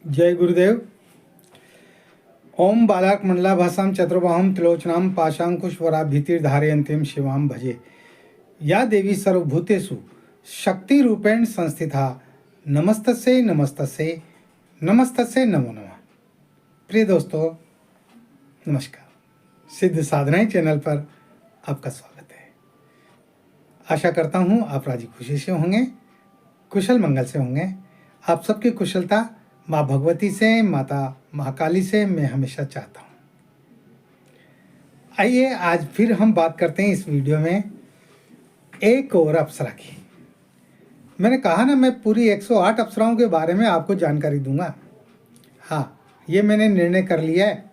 जय गुरुदेव। ओम बालाक मंडलाभासां चतुर्बाहुं त्रिलोचनां पाशांकुशवराभीतिर्धारयन्तीं शिवां भजे। या देवी सर्वभूतेषु शक्ति रूपेण संस्थिता नमस्तस्यै नमस्तस्यै नमस्तस्यै नमो नमः। प्रिय दोस्तों, नमस्कार। सिद्ध साधनाएं चैनल पर आपका स्वागत है। आशा करता हूं आप राजी खुशी से होंगे, कुशल मंगल से होंगे। आप सबकी कुशलता माँ भगवती से, माता महाकाली से मैं हमेशा चाहता हूँ। आइए आज फिर हम बात करते हैं इस वीडियो में एक और अप्सरा की। मैंने कहा ना, मैं पूरी 108 अप्सराओं के बारे में आपको जानकारी दूंगा। हाँ, ये मैंने निर्णय कर लिया है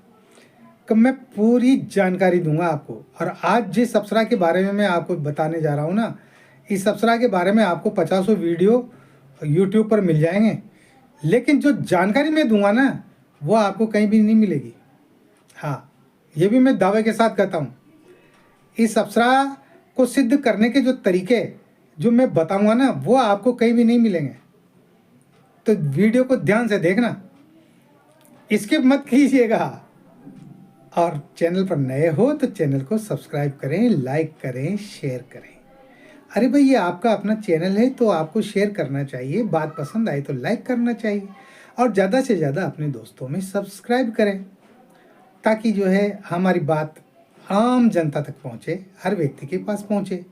कि मैं पूरी जानकारी दूंगा आपको। और आज जिस अप्सरा के बारे में मैं आपको बताने जा रहा हूँ ना, इस अप्सरा के बारे में आपको 50 वीडियो यूट्यूब पर मिल जाएंगे, लेकिन जो जानकारी मैं दूंगा ना वो आपको कहीं भी नहीं मिलेगी। हाँ, ये भी मैं दावे के साथ कहता हूँ। इस अप्सरा को सिद्ध करने के जो तरीके जो मैं बताऊंगा ना वो आपको कहीं भी नहीं मिलेंगे। तो वीडियो को ध्यान से देखना, स्किप मत कीजिएगा। और चैनल पर नए हो तो चैनल को सब्सक्राइब करें, लाइक करें, शेयर करें। अरे भाई, ये आपका अपना चैनल है तो आपको शेयर करना चाहिए, बात पसंद आई तो लाइक करना चाहिए, और ज़्यादा से ज़्यादा अपने दोस्तों में सब्सक्राइब करें ताकि जो है हमारी बात आम जनता तक पहुँचे, हर व्यक्ति के पास पहुँचे,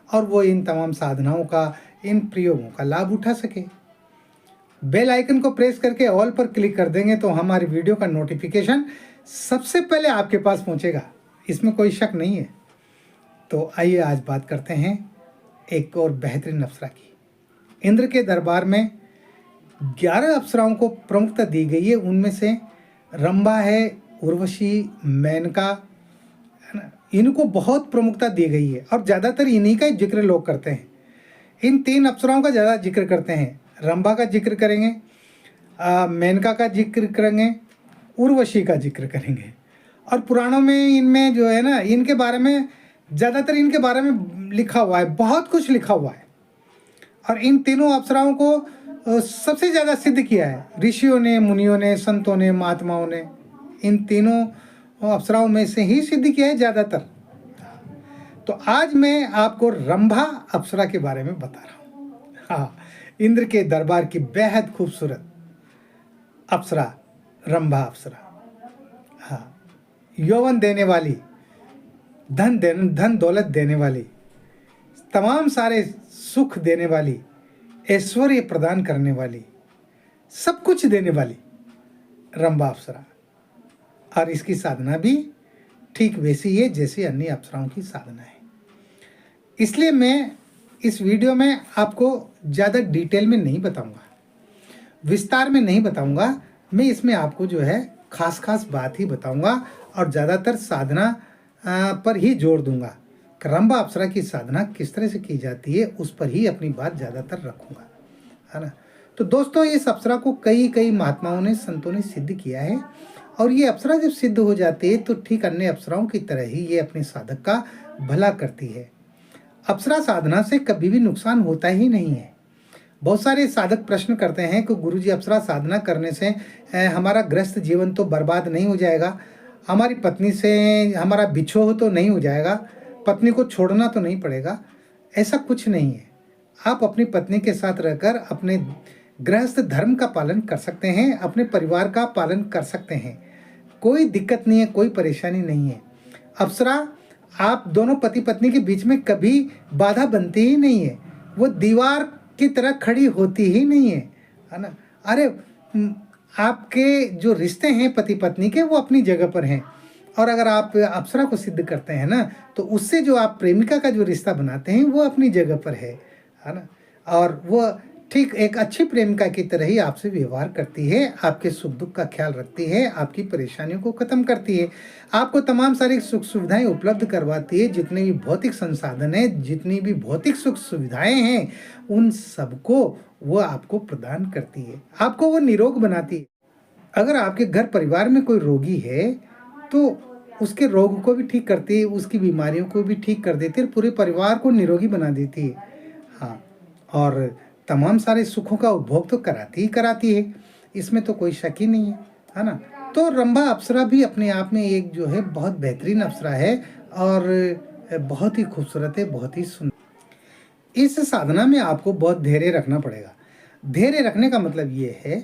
और वो इन तमाम साधनाओं का, इन प्रयोगों का लाभ उठा सके। बेल आइकन को प्रेस करके ऑल पर क्लिक कर देंगे तो हमारी वीडियो का नोटिफिकेशन सबसे पहले आपके पास पहुँचेगा, इसमें कोई शक नहीं है। तो आइए आज बात करते हैं एक और बेहतरीन अप्सरा की। इंद्र के दरबार में 11 अप्सराओं को प्रमुखता दी गई है। उनमें से रंभा है, उर्वशी, मेनका, है ना, इनको बहुत प्रमुखता दी गई है और ज़्यादातर इन्हीं का जिक्र लोग करते हैं। इन 3 अप्सराओं का ज़्यादा जिक्र करते हैं। रंभा का जिक्र करेंगे, मेनका का जिक्र करेंगे, उर्वशी का जिक्र करेंगे। और पुराणों में इनमें जो है ना, इनके बारे में ज़्यादातर इनके बारे में लिखा हुआ है, बहुत कुछ लिखा हुआ है। और इन तीनों अप्सराओं को सबसे ज़्यादा सिद्ध किया है ऋषियों ने, मुनियों ने, संतों ने, महात्माओं ने। इन तीनों अप्सराओं में से ही सिद्ध किया है ज़्यादातर। तो आज मैं आपको रंभा अप्सरा के बारे में बता रहा हूँ। हाँ, इंद्र के दरबार की बेहद खूबसूरत अप्सरा रंभा अप्सरा। हाँ, यौवन देने वाली, धन दौलत देने वाली, तमाम सारे सुख देने वाली, ऐश्वर्य प्रदान करने वाली, सब कुछ देने वाली रंभा अप्सरा। और इसकी साधना भी ठीक वैसी है जैसे अन्य अप्सराओं की साधना है। इसलिए मैं इस वीडियो में आपको ज़्यादा डिटेल में नहीं बताऊंगा, विस्तार में नहीं बताऊंगा। मैं इसमें आपको जो है खास बात ही बताऊंगा और ज़्यादातर साधना पर ही जोर दूंगा। रंभा अप्सरा की साधना किस तरह से की जाती है उस पर ही अपनी बात ज़्यादातर रखूंगा, है ना। तो दोस्तों, इस अप्सरा को कई महात्माओं ने, संतों ने सिद्ध किया है। और ये अप्सरा जब सिद्ध हो जाती है तो ठीक अन्य अप्सराओं की तरह ही ये अपने साधक का भला करती है। अप्सरा साधना से कभी भी नुकसान होता ही नहीं है। बहुत सारे साधक प्रश्न करते हैं कि गुरुजी, अप्सरा साधना करने से हमारा गृहस्थ जीवन तो बर्बाद नहीं हो जाएगा, हमारी पत्नी से हमारा बिछोह तो नहीं हो जाएगा, पत्नी को छोड़ना तो नहीं पड़ेगा? ऐसा कुछ नहीं है। आप अपनी पत्नी के साथ रहकर अपने गृहस्थ धर्म का पालन कर सकते हैं, अपने परिवार का पालन कर सकते हैं, कोई दिक्कत नहीं है, कोई परेशानी नहीं है। अप्सरा आप दोनों पति पत्नी के बीच में कभी बाधा बनती ही नहीं है, वो दीवार की तरह खड़ी होती ही नहीं है ना। अरे, आपके जो रिश्ते हैं पति पत्नी के वो अपनी जगह पर हैं, और अगर आप अप्सरा को सिद्ध करते हैं ना तो उससे जो आप प्रेमिका का जो रिश्ता बनाते हैं वो अपनी जगह पर है ना। और वो ठीक एक अच्छी प्रेमिका की तरह ही आपसे व्यवहार करती है, आपके सुख दुख का ख्याल रखती है, आपकी परेशानियों को ख़त्म करती है, आपको तमाम सारी सुख सुविधाएं उपलब्ध करवाती है। जितने भी भौतिक संसाधन हैं, जितनी भी भौतिक सुख सुविधाएं हैं, उन सबको वो आपको प्रदान करती है, आपको वो निरोग बनाती है। अगर आपके घर परिवार में कोई रोगी है तो उसके रोग को भी ठीक करती है, उसकी बीमारियों को भी ठीक कर देती है, पूरे परिवार को निरोगी बना देती है। हाँ, और तमाम सारे सुखों का उपभोग तो कराती ही कराती है। इसमें तो कोई शक ही नहीं है ना। तो रंभा अप्सरा भी अपने आप में एक जो है बहुत बेहतरीन अप्सरा है और बहुत ही खूबसूरत है, बहुत ही सुंदर। इस साधना में आपको बहुत धैर्य रखना पड़ेगा। धैर्य रखने का मतलब ये है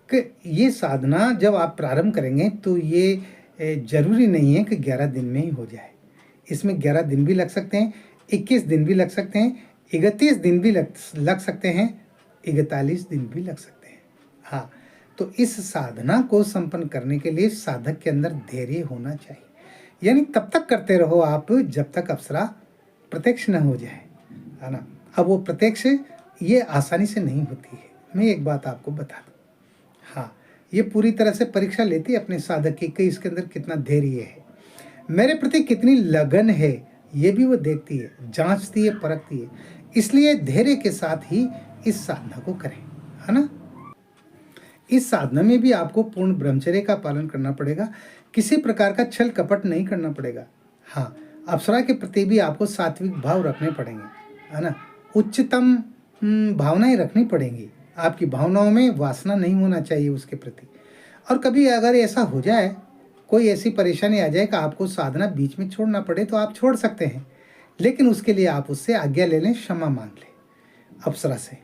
कि ये साधना जब आप प्रारंभ करेंगे तो ये जरूरी नहीं है कि 11 दिन में ही हो जाए। इसमें 11 दिन भी लग सकते हैं, 21 दिन भी लग सकते हैं, 31 दिन भी लग सकते हैं, 41 दिन भी लग सकते हैं। हाँ, तो इस साधना को संपन्न करने के लिए साधक के अंदर धैर्य होना चाहिए। यानी तब तक करते रहो आप जब तक अप्सरा प्रत्यक्ष न हो जाए, है ना। अब वो प्रत्यक्ष ये आसानी से नहीं होती है। मैं एक बात आपको बता दूँ, हाँ, ये पूरी तरह से परीक्षा लेती है अपने साधक की कि इसके अंदर कितना धैर्य है, मेरे प्रति कितनी लगन है, ये भी वो देखती है, जांचती है, परखती है। इसलिए धैर्य के साथ ही इस साधना को करें, है ना। इस साधना में भी आपको पूर्ण ब्रह्मचर्य का पालन करना पड़ेगा, किसी प्रकार का छल कपट नहीं करना पड़ेगा। हाँ, अप्सरा के प्रति भी आपको सात्विक भाव रखने पड़ेंगे, है ना। उच्चतम भावनाएं रखनी पड़ेंगी। आपकी भावनाओं में वासना नहीं होना चाहिए उसके प्रति। और कभी अगर ऐसा हो जाए, कोई ऐसी परेशानी आ जाए कि आपको साधना बीच में छोड़ना पड़े, तो आप छोड़ सकते हैं, लेकिन उसके लिए आप उससे आज्ञा ले लें, क्षमा मांग लें अप्सरा से।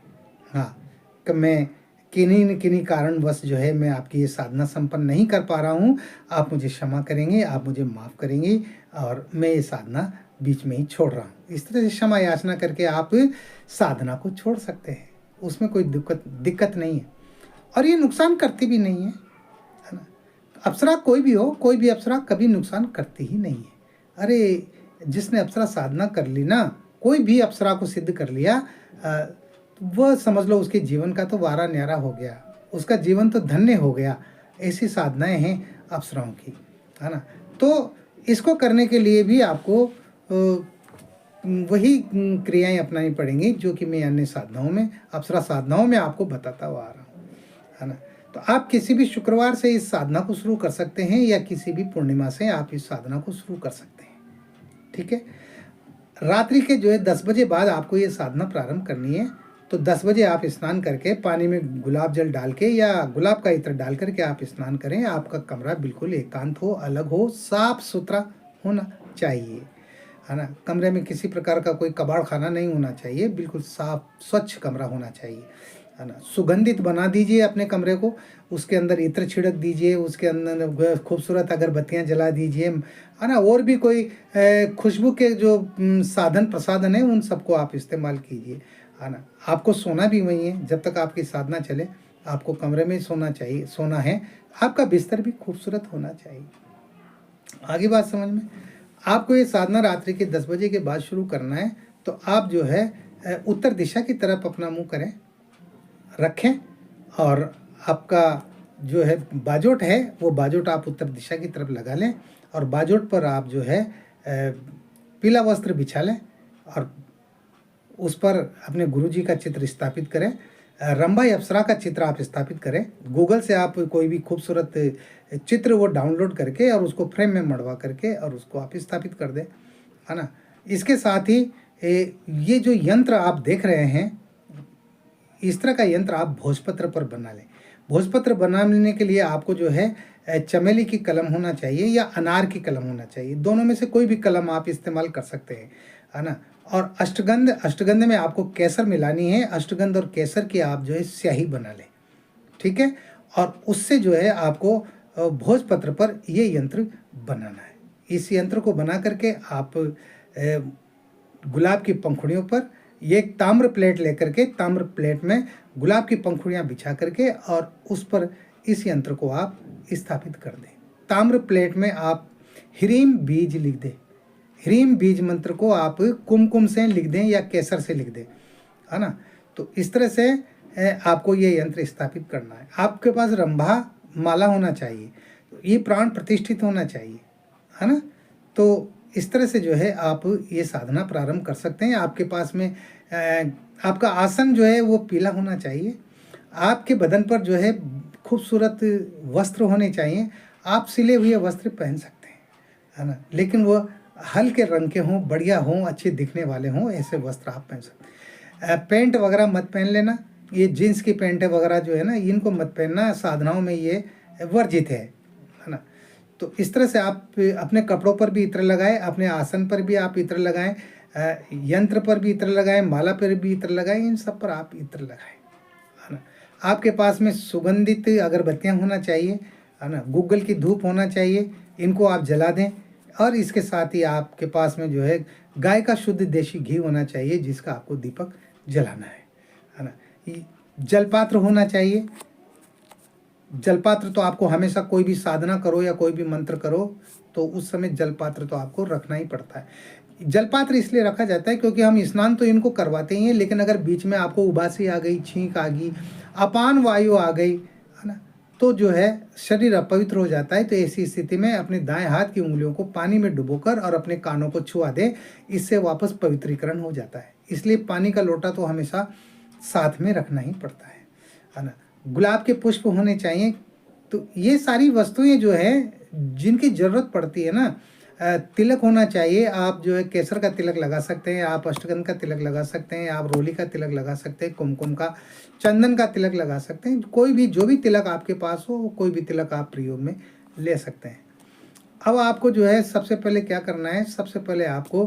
हाँ, कि मैं किन्हीं न किन्हीं कारणवश जो है मैं आपकी ये साधना संपन्न नहीं कर पा रहा हूँ, आप मुझे क्षमा करेंगे, आप मुझे माफ़ करेंगे और मैं ये साधना बीच में ही छोड़ रहा हूँ। इस तरह से क्षमा याचना करके आप साधना को छोड़ सकते हैं, उसमें कोई दिक्कत नहीं है और ये नुकसान करती भी नहीं है ना। अप्सरा कोई भी हो, कोई भी अप्सरा कभी नुकसान करती ही नहीं है। अरे, जिसने अप्सरा साधना कर ली ना, कोई भी अप्सरा को सिद्ध कर लिया, वह समझ लो उसके जीवन का तो वारा न्यारा हो गया, उसका जीवन तो धन्य हो गया। ऐसी साधनाएं हैं अप्सराओं की, है ना। तो इसको करने के लिए भी आपको वही क्रियाएं अपनानी पड़ेंगी जो कि मैं अन्य साधनाओं में, अप्सरा साधनाओं में आपको बताता हुआ आ रहा हूँ, है ना। तो आप किसी भी शुक्रवार से इस साधना को शुरू कर सकते हैं या किसी भी पूर्णिमा से आप इस साधना को शुरू कर सकते हैं, ठीक है। रात्रि के जो है 10 बजे बाद आपको ये साधना प्रारंभ करनी है। तो 10 बजे आप स्नान करके पानी में गुलाब जल डाल के या गुलाब का इत्र डाल करके आप स्नान करें। आपका कमरा बिल्कुल एकांत हो, अलग हो, साफ सुथरा होना चाहिए, है ना। कमरे में किसी प्रकार का कोई कबाड़ खाना नहीं होना चाहिए, बिल्कुल साफ स्वच्छ कमरा होना चाहिए, है ना। सुगंधित बना दीजिए अपने कमरे को, उसके अंदर इत्र छिड़क दीजिए, उसके अंदर खूबसूरत अगरबत्तियाँ जला दीजिए, है ना। और भी कोई खुशबू के जो साधन प्रसाधन है उन सबको आप इस्तेमाल कीजिए, है ना। आपको सोना भी वही है, जब तक आपकी साधना चले आपको कमरे में सोना चाहिए, सोना है। आपका बिस्तर भी खूबसूरत होना चाहिए। आगे बात समझ में। आपको ये साधना रात्रि के 10 बजे के बाद शुरू करना है। तो आप जो है उत्तर दिशा की तरफ अपना मुंह करें, रखें और आपका जो है बाजोट है वो बाजोट आप उत्तर दिशा की तरफ लगा लें और बाजोट पर आप जो है पीला वस्त्र बिछा लें और उस पर अपने गुरुजी का चित्र स्थापित करें। रंभा अप्सरा का चित्र आप स्थापित करें। गूगल से आप कोई भी खूबसूरत चित्र वो डाउनलोड करके और उसको फ्रेम में मढ़वा करके और उसको आप स्थापित कर दें, है ना। इसके साथ ही ये जो यंत्र आप देख रहे हैं, इस तरह का यंत्र आप भोजपत्र पर बना लें। भोजपत्र बनाने के लिए आपको जो है चमेली की कलम होना चाहिए या अनार की कलम होना चाहिए। दोनों में से कोई भी कलम आप इस्तेमाल कर सकते हैं, है ना। और अष्टगंध में आपको केसर मिलानी है। अष्टगंध और केसर की आप जो है स्याही बना लें, ठीक है। और उससे जो है आपको भोजपत्र पर ये यंत्र बनाना है। इस यंत्र को बना करके आप गुलाब की पंखुड़ियों पर ये एक ताम्र प्लेट लेकर के, ताम्र प्लेट में गुलाब की पंखुड़ियाँ बिछा करके और उस पर इस यंत्र को आप स्थापित कर दें। ताम्र प्लेट में आप ह्रीम बीज लिख दें। ह्रीम बीज मंत्र को आप कुमकुम से लिख दें या केसर से लिख दें, है ना। तो इस तरह से आपको ये यंत्र स्थापित करना है। आपके पास रंभा माला होना चाहिए, तो ये प्राण प्रतिष्ठित होना चाहिए, है ना। तो इस तरह से जो है आप ये साधना प्रारंभ कर सकते हैं। आपके पास में आपका आसन जो है वो पीला होना चाहिए। आपके बदन पर जो है खूबसूरत वस्त्र होने चाहिए। आप सिले हुए वस्त्र पहन सकते हैं, है ना, लेकिन वो हल्के रंग के हों, बढ़िया हों, अच्छे दिखने वाले हों, ऐसे वस्त्र आप पहन सकते हैं। पैंट वगैरह मत पहन लेना, ये जीन्स की पैंट वगैरह जो है ना, इनको मत पहनना, साधनाओं में ये वर्जित है ना। तो इस तरह से आप अपने कपड़ों पर भी इत्र लगाएं, अपने आसन पर भी आप इत्र लगाएं, यंत्र पर भी इत्र लगाएं, माला पर भी इत्र लगाएं, इन सब पर आप इत्र लगाएं, है ना। आपके पास में सुगंधित अगरबत्तियां होना चाहिए, है ना, गूगल की धूप होना चाहिए, इनको आप जला दें। और इसके साथ ही आपके पास में जो है गाय का शुद्ध देशी घी होना चाहिए, जिसका आपको दीपक जलाना है ना। जलपात्र होना चाहिए। जलपात्र तो आपको हमेशा, कोई भी साधना करो या कोई भी मंत्र करो तो उस समय जलपात्र तो आपको रखना ही पड़ता है। जलपात्र इसलिए रखा जाता है क्योंकि हम स्नान तो इनको करवाते ही हैं, लेकिन अगर बीच में आपको उबासी आ गई, छींक आ गई, अपान वायु आ गई, है ना, तो जो है शरीर अपवित्र हो जाता है। तो ऐसी स्थिति में अपने दाएं हाथ की उंगलियों को पानी में डुबोकर और अपने कानों को छुआ दे, इससे वापस पवित्रीकरण हो जाता है। इसलिए पानी का लोटा तो हमेशा साथ में रखना ही पड़ता है ना। गुलाब के पुष्प होने चाहिए। तो ये सारी वस्तुएं जो है जिनकी ज़रूरत पड़ती है ना, तिलक होना चाहिए। आप जो है केसर का तिलक लगा सकते हैं, आप अष्टगंध का तिलक लगा सकते हैं, आप रोली का तिलक लगा सकते हैं, कुमकुम का, चंदन का तिलक लगा सकते हैं। कोई भी, जो भी तिलक आपके पास हो, कोई भी तिलक आप प्रयोग में ले सकते हैं। अब आपको जो है सबसे पहले क्या करना है, सबसे पहले आपको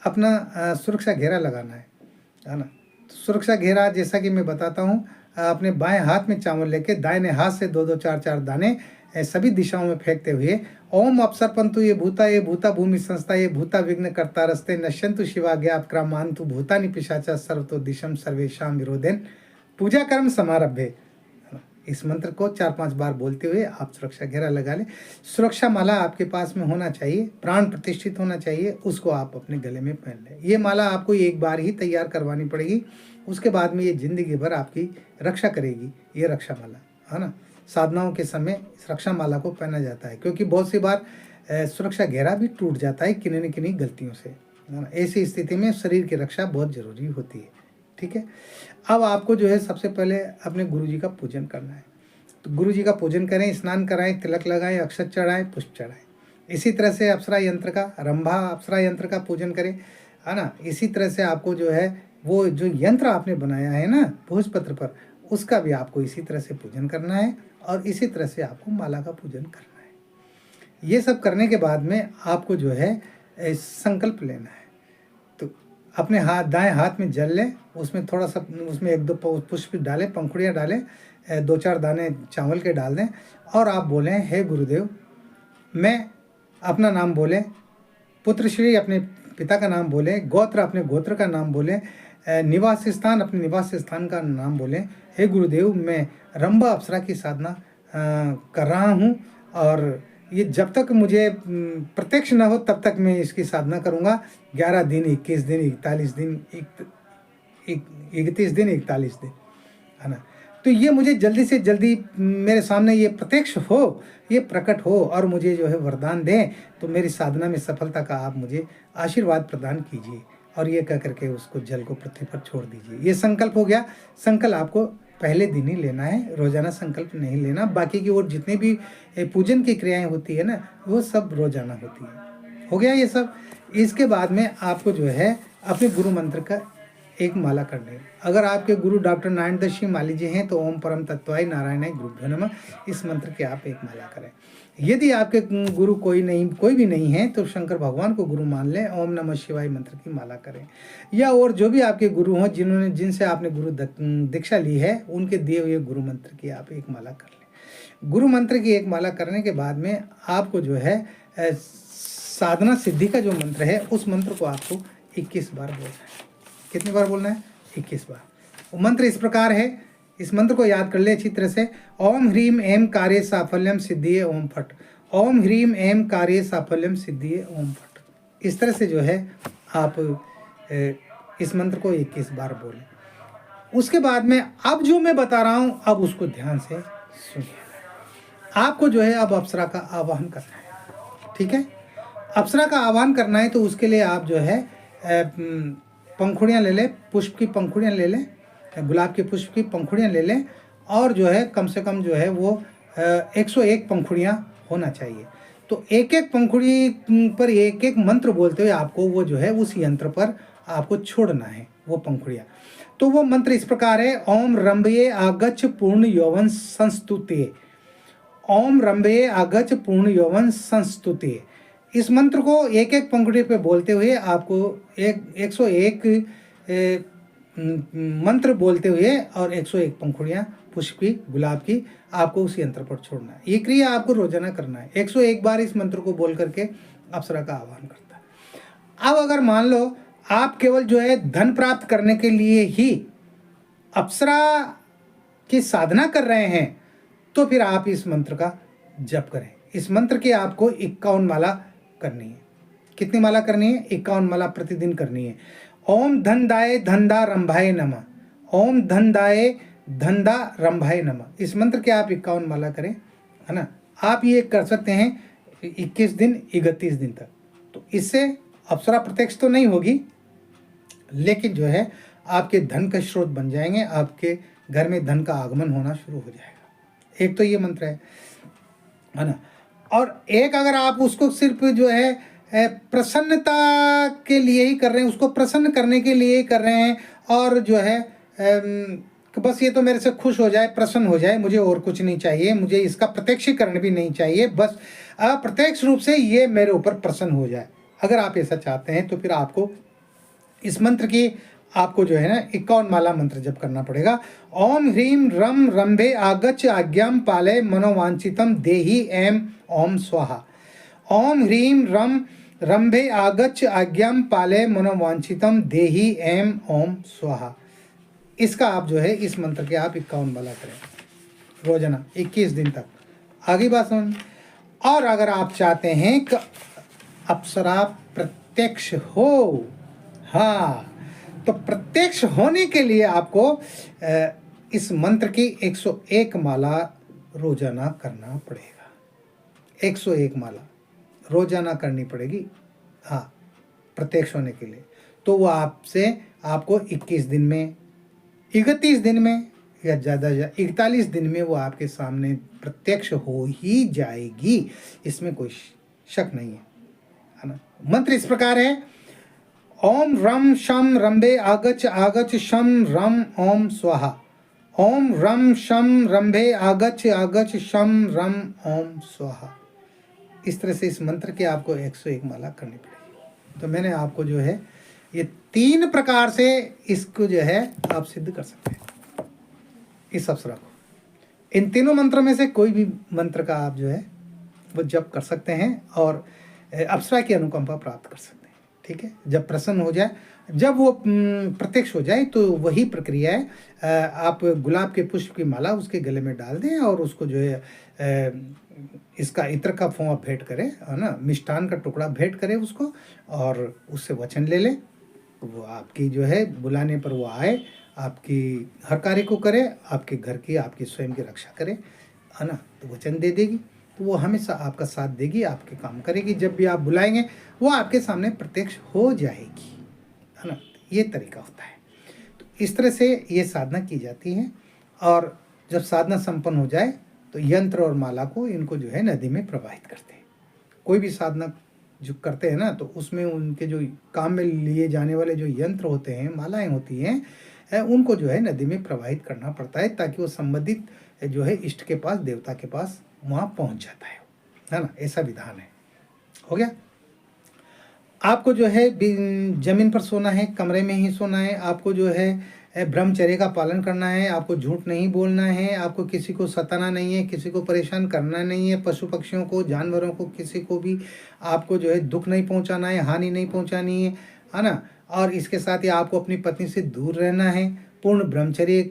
अपना सुरक्षा घेरा लगाना है ना। सुरक्षा घेरा जैसा कि मैं बताता हूँ, अपने बाएं हाथ में चावल लेके दाहिने हाथ से 2-2 4-4 दाने सभी दिशाओं में फेंकते हुए ओम अपसर्पंतु ये भूता भूमि संस्था ये भूता विघ्न कर्ता रस्ते नश्यंतु शिवा ज्ञापक्रामांतु भूतानि पिशाचा सर्वतो दिशम सर्वेशाम विरोधेन पूजा कर्म समारभ्य। इस मंत्र को 4-5 बार बोलते हुए आप सुरक्षा घेरा लगा लें। सुरक्षा माला आपके पास में होना चाहिए, प्राण प्रतिष्ठित होना चाहिए, उसको आप अपने गले में पहन लें। ये माला आपको एक बार ही तैयार करवानी पड़ेगी, उसके बाद में ये जिंदगी भर आपकी रक्षा करेगी। ये रक्षा माला, है ना। साधनाओं के समय इस रक्षा माला को पहना जाता है, क्योंकि बहुत सी बार सुरक्षा घेरा भी टूट जाता है किन्हीं न किन्हीं गलतियों से, है ना। ऐसी स्थिति में शरीर की रक्षा बहुत जरूरी होती है। ठीक है। अब आपको जो है सबसे पहले अपने गुरु जी का पूजन करना है। तो गुरु जी का पूजन करें, स्नान कराएं, तिलक लगाएं, अक्षत चढ़ाएं, पुष्प चढ़ाएं। इसी तरह से अप्सरा यंत्र का, रंभा अप्सरा यंत्र का पूजन करें, है ना। इसी तरह से आपको जो है वो जो यंत्र आपने बनाया है ना भोजपत्र पर, उसका भी आपको इसी तरह से पूजन करना है और इसी तरह से आपको माला का पूजन करना है। ये सब करने के बाद में आपको जो है संकल्प लेना है। तो अपने हाथ, दाएं हाथ में जल लें, उसमें थोड़ा सा, उसमें 1-2 पुष्प डालें, पंखुड़ियाँ डालें, 2-4 दाने चावल के डाल दें और आप बोलें, हे गुरुदेव, मैं अपना नाम बोलें, पुत्र श्री अपने पिता का नाम बोलें, गोत्र अपने गोत्र का नाम बोलें, निवास स्थान अपने निवास स्थान का नाम बोलें। हे गुरुदेव, मैं रंभा अप्सरा की साधना कर रहा हूँ और ये जब तक मुझे प्रत्यक्ष न हो तब तक मैं इसकी साधना करूँगा। 11 दिन, 21 दिन, 41 दिन, 31 दिन, 41 दिन, है ना। तो ये मुझे जल्दी से जल्दी मेरे सामने ये प्रत्यक्ष हो, ये प्रकट हो और मुझे जो है वरदान दें, तो मेरी साधना में सफलता का आप मुझे आशीर्वाद प्रदान कीजिए। और ये कह करके उसको जल को पृथ्वी पर छोड़ दीजिए। ये संकल्प हो गया। संकल्प आपको पहले दिन ही लेना है, रोजाना संकल्प नहीं लेना। बाकी की और जितने भी पूजन की क्रियाएं होती है ना, वो सब रोजाना होती है। हो गया ये सब। इसके बाद में आपको जो है अपने गुरु मंत्र का एक माला करनी है। अगर आपके गुरु डॉक्टर नारायण दत्त सिंह माली जी हैं तो ओम परम तत्वाय नारायणाय गुरुभ्यो नमः, इस मंत्र की आप एक माला करें। यदि आपके गुरु कोई भी नहीं है तो शंकर भगवान को गुरु मान लें, ओम नमः शिवाय मंत्र की माला करें। या और जो भी आपके गुरु हों, जिनसे आपने गुरु दीक्षा ली है, उनके दिए हुए गुरु मंत्र की आप एक माला कर लें। गुरु मंत्र की एक माला करने के बाद में आपको जो है साधना सिद्धि का जो मंत्र है, उस मंत्र को आपको 21 बार बोलना है। कितनी बार बोलना है? 21 बार। वो मंत्र इस प्रकार है, इस मंत्र को याद कर ले अच्छी तरह से। ओम ह्रीम एम कार्य साफल्यम सिद्धिये ओम फट। ओम ह्रीम एम कार्य साफल्यम सिद्धिये ओम फट। इस तरह से जो है आप इस मंत्र को 21 बार बोलें। उसके बाद में अब जो मैं बता रहा हूँ, अब उसको ध्यान से सुनिए। आपको जो है अब अप्सरा का आवाहन करना है। ठीक है। अप्सरा का आवाहन करना है तो उसके लिए आप जो है पंखुड़ियाँ ले लें, पुष्प की पंखुड़ियाँ ले लें, गुलाब के पुष्प की पंखुड़ियाँ ले लें और जो है कम से कम जो है वो 101 पंखुड़ियाँ होना चाहिए। तो एक एक पंखुड़ी पर एक एक मंत्र बोलते हुए आपको वो जो है उस यंत्र पर आपको छोड़ना है, वो पंखुड़ियाँ। तो वो मंत्र इस प्रकार है, ओम रंभये आगच्छ पूर्ण यौवन संस्तुते, ओम रंभये आगच्छ पूर्ण यौवन संस्तुते। इस मंत्र को एक एक पंखुड़ी पे बोलते हुए आपको 101 मंत्र बोलते हुए और 101 पंखुड़ियाँ पुष्प की, गुलाब की आपको उस यंत्र पर छोड़ना है। ये क्रिया आपको रोजाना करना है। 101 बार इस मंत्र को बोल करके अप्सरा का आह्वान करता है। अब अगर मान लो आप केवल जो है धन प्राप्त करने के लिए ही अप्सरा की साधना कर रहे हैं, तो फिर आप इस मंत्र का जप करें। इस मंत्र की आपको 51 माला करनी है। कितनी माला करनी है? 51 माला प्रतिदिन करनी है। ओम धनदाय धनदा रंभाय नमः, ओम धनदाय धनदा रंभाय नमः। इस मंत्र के आप 51 माला करें, है ना। आप ये कर सकते हैं 21 दिन 31 दिन तक। तो इससे अप्सरा प्रत्यक्ष तो नहीं होगी, लेकिन जो है आपके धन का स्रोत बन जाएंगे, आपके घर में धन का आगमन होना शुरू हो जाएगा। एक तो ये मंत्र है ना। और एक अगर आप उसको सिर्फ जो है प्रसन्नता के लिए ही कर रहे हैं, उसको प्रसन्न करने के लिए ही कर रहे हैं, और जो है बस ये तो मेरे से खुश हो जाए, प्रसन्न हो जाए, मुझे और कुछ नहीं चाहिए, मुझे इसका प्रत्यक्षीकरण भी नहीं चाहिए, बस अप्रत्यक्ष रूप से ये मेरे ऊपर प्रसन्न हो जाए, अगर आप ऐसा चाहते हैं तो फिर आपको इस मंत्र की आपको जो है ना 51 माला मंत्र जप करना पड़ेगा। ओम ह्रीम रम रंभे आगच्छ आज्ञाम पालय मनोवांछितम देहि एम ओम स्वाहा। ओम ह्रीम रम रंभे आगच्छ आज्ञाम पालय मनोवांछितम देहि एम ओम स्वाहा। इसका आप जो है इस मंत्र के आप 51 माला करें रोजाना 21 दिन तक। आगे बात समझ। और अगर आप चाहते हैं कि अप्सरा प्रत्यक्ष हो, हाँ, तो प्रत्यक्ष होने के लिए आपको इस मंत्र की 101 माला रोजाना करना पड़ेगा। 101 माला रोजाना करनी पड़ेगी, हाँ, प्रत्यक्ष होने के लिए। तो वो आपको 21 दिन में, 31 दिन में या ज़्यादा 41 दिन में वो आपके सामने प्रत्यक्ष हो ही जाएगी, इसमें कोई शक नहीं है ना। मंत्र इस प्रकार है, ओम रम शम रंभे आगच्छ आगच्छ शम रम ओम स्वाहा। ओम रम शम रंभे आगच्छ आगच्छ शम रम ओम स्वाहा। इस तरह से इस मंत्र के आपको 101 माला करनी पड़ेगी। तो मैंने आपको जो है ये 3 प्रकार से इसको जो है आप सिद्ध कर सकते हैं इस अप्सरा को। इन तीनों मंत्रों में से कोई भी मंत्र का आप जो है वो जप कर सकते हैं और अप्सरा की अनुकंपा प्राप्त कर सकते हैं। ठीक है, जब प्रसन्न हो जाए, जब वो प्रत्यक्ष हो जाए, तो वही प्रक्रिया है। आप गुलाब के पुष्प की माला उसके गले में डाल दें और उसको जो है इसका इत्र का फोंवा भेंट करें, है ना, मिष्ठान का टुकड़ा भेंट करें उसको, और उससे वचन ले लें। वो आपकी जो है बुलाने पर वो आए, आपकी हर कार्य को करे, आपके घर की, आपकी स्वयं की रक्षा करे, है ना। तो वचन दे देगी, तो वो हमेशा आपका साथ देगी, आपके काम करेगी। जब भी आप बुलाएंगे वो आपके सामने प्रत्यक्ष हो जाएगी, है ना। ये तरीका होता है। तो इस तरह से ये साधना की जाती है। और जब साधना संपन्न हो जाए तो यंत्र और माला को इनको जो है नदी में प्रवाहित करते हैं। कोई भी साधना जो करते हैं ना, तो उसमें उनके जो काम में लिए जाने वाले जो यंत्र होते हैं, मालाएं होती हैं, उनको जो है नदी में प्रवाहित करना पड़ता है, ताकि वो संबंधित जो है इष्ट के पास, देवता के पास वहाँ पहुँच जाता है ना। ऐसा विधान है। हो गया। आपको जो है जमीन पर सोना है, कमरे में ही सोना है, आपको जो है ब्रह्मचर्य का पालन करना है, आपको झूठ नहीं बोलना है, आपको किसी को सताना नहीं है, किसी को परेशान करना नहीं है, पशु पक्षियों को, जानवरों को, किसी को भी आपको जो है दुख नहीं पहुंचाना है, हानि नहीं पहुंचानी है ना। और इसके साथ ही आपको अपनी पत्नी से दूर रहना है। पूर्ण ब्रह्मचर्य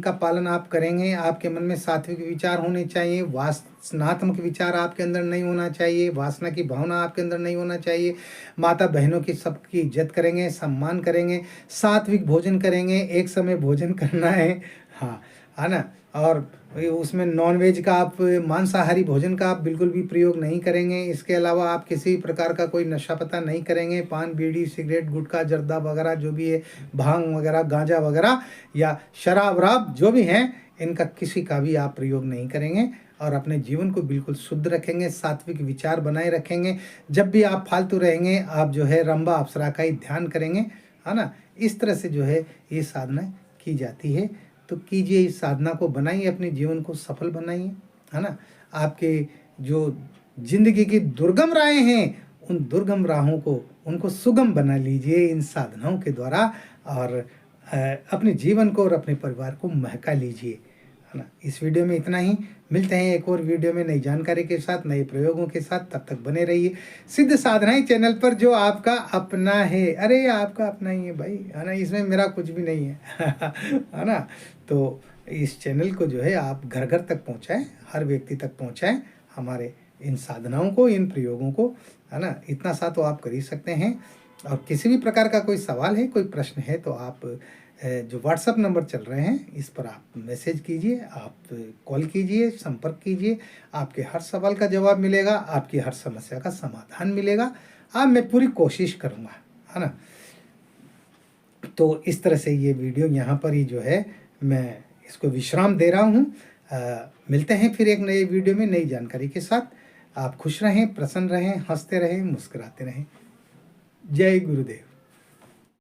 का पालन आप करेंगे। आपके मन में सात्विक विचार होने चाहिए, वासनात्मक विचार आपके अंदर नहीं होना चाहिए, वासना की भावना आपके अंदर नहीं होना चाहिए। माता बहनों की सबकी इज्जत करेंगे, सम्मान करेंगे, सात्विक भोजन करेंगे, एक समय भोजन करना है, हाँ, है ना। और उसमें नॉनवेज का, आप मांसाहारी भोजन का आप बिल्कुल भी प्रयोग नहीं करेंगे। इसके अलावा आप किसी प्रकार का कोई नशा पता नहीं करेंगे, पान, बीड़ी, सिगरेट, गुटखा, जर्दा वगैरह जो भी है, भांग वगैरह, गांजा वगैरह या शराब वराब जो भी हैं, इनका किसी का भी आप प्रयोग नहीं करेंगे। और अपने जीवन को बिल्कुल शुद्ध रखेंगे, सात्विक विचार बनाए रखेंगे। जब भी आप फालतू रहेंगे, आप जो है रंभा अप्सरा का ही ध्यान करेंगे, है ना। इस तरह से जो है ये साधना की जाती है। तो कीजिए, इस साधना को बनाइए, अपने जीवन को सफल बनाइए, है ना। आपके जो जिंदगी की दुर्गम राहें हैं, उन दुर्गम राहों को, उनको सुगम बना लीजिए इन साधनाओं के द्वारा, और अपने जीवन को और अपने परिवार को महका लीजिए, है ना। इस वीडियो में इतना ही। मिलते हैं एक और वीडियो में नई जानकारी के साथ, नए प्रयोगों के साथ। तब तक बने रहिए सिद्ध साधनाएं चैनल पर, जो आपका अपना है। अरे आपका अपना ही है भाई, है ना, इसमें मेरा कुछ भी नहीं है है ना। तो इस चैनल को जो है आप घर घर तक पहुंचाएं, हर व्यक्ति तक पहुंचाएं हमारे इन साधनाओं को, इन प्रयोगों को, है ना। इतना सा तो आप कर ही सकते हैं। और किसी भी प्रकार का कोई सवाल है, कोई प्रश्न है, तो आप जो व्हाट्सएप नंबर चल रहे हैं इस पर आप मैसेज कीजिए, आप कॉल कीजिए, संपर्क कीजिए। आपके हर सवाल का जवाब मिलेगा, आपकी हर समस्या का समाधान मिलेगा। मैं पूरी कोशिश करूँगा, है ना। तो इस तरह से ये वीडियो यहाँ पर ही जो है मैं इसको विश्राम दे रहा हूँ। मिलते हैं फिर एक नए वीडियो में नई जानकारी के साथ। आप खुश रहें, प्रसन्न रहें, हंसते रहें, मुस्कुराते रहें। जय गुरुदेव।